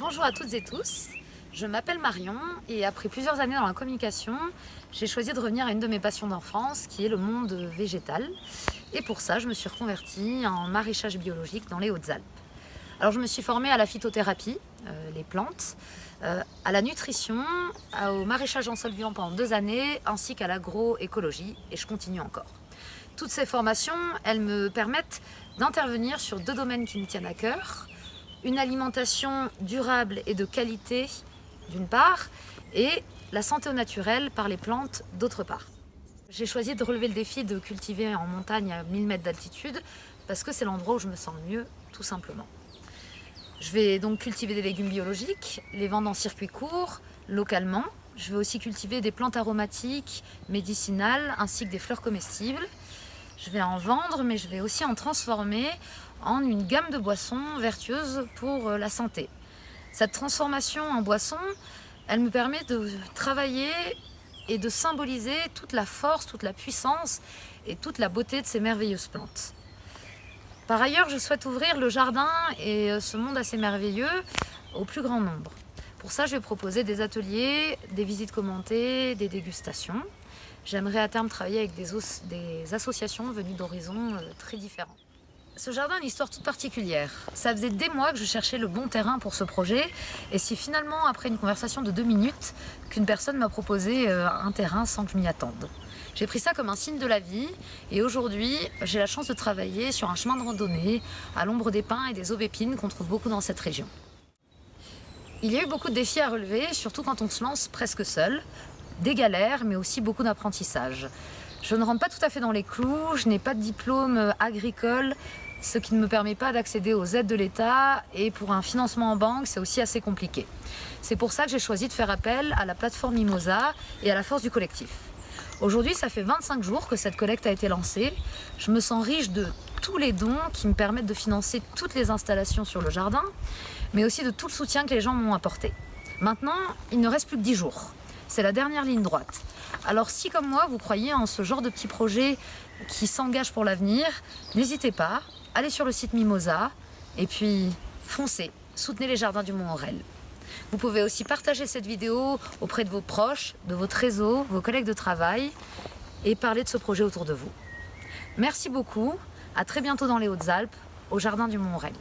Bonjour à toutes et tous, je m'appelle Marion et après plusieurs années dans la communication, j'ai choisi de revenir à une de mes passions d'enfance qui est le monde végétal. Et pour ça, je me suis reconvertie en maraîchage biologique dans les Hautes-Alpes. Alors je me suis formée à la phytothérapie, les plantes, à la nutrition, au maraîchage en sol vivant pendant 2 années, ainsi qu'à l'agroécologie, et je continue encore. Toutes ces formations, elles me permettent d'intervenir sur 2 domaines qui me tiennent à cœur. Une alimentation durable et de qualité d'une part, et la santé au naturel par les plantes d'autre part. J'ai choisi de relever le défi de cultiver en montagne à 1000 mètres d'altitude parce que c'est l'endroit où je me sens le mieux, tout simplement. Je vais donc cultiver des légumes biologiques, les vendre en circuit court, localement. Je vais aussi cultiver des plantes aromatiques, médicinales, ainsi que des fleurs comestibles. Je vais en vendre, mais je vais aussi en transformer en une gamme de boissons vertueuses pour la santé. Cette transformation en boisson, elle me permet de travailler et de symboliser toute la force, toute la puissance et toute la beauté de ces merveilleuses plantes. Par ailleurs, je souhaite ouvrir le jardin et ce monde assez merveilleux au plus grand nombre. Pour ça, je vais proposer des ateliers, des visites commentées, des dégustations. J'aimerais à terme travailler avec des associations venues d'horizons très différents. Ce jardin a une histoire toute particulière. Ça faisait des mois que je cherchais le bon terrain pour ce projet, et c'est finalement après une conversation de 2 minutes qu'une personne m'a proposé un terrain sans que je m'y attende. J'ai pris ça comme un signe de la vie, et aujourd'hui j'ai la chance de travailler sur un chemin de randonnée à l'ombre des pins et des aubépines qu'on trouve beaucoup dans cette région. Il y a eu beaucoup de défis à relever, surtout quand on se lance presque seul. Des galères, mais aussi beaucoup d'apprentissage. Je ne rentre pas tout à fait dans les clous, je n'ai pas de diplôme agricole, ce qui ne me permet pas d'accéder aux aides de l'État, et pour un financement en banque, c'est aussi assez compliqué. C'est pour ça que j'ai choisi de faire appel à la plateforme Mimosa et à la force du collectif. Aujourd'hui, ça fait 25 jours que cette collecte a été lancée. Je me sens riche de tous les dons qui me permettent de financer toutes les installations sur le jardin, mais aussi de tout le soutien que les gens m'ont apporté. Maintenant, il ne reste plus que 10 jours. C'est la dernière ligne droite. Alors si comme moi vous croyez en ce genre de petits projets qui s'engagent pour l'avenir, n'hésitez pas, allez sur le site Mimosa et puis foncez, soutenez les jardins du Mont-Aurel. Vous pouvez aussi partager cette vidéo auprès de vos proches, de votre réseau, vos collègues de travail et parler de ce projet autour de vous. Merci beaucoup, à très bientôt dans les Hautes-Alpes, au jardin du Mont-Aurel.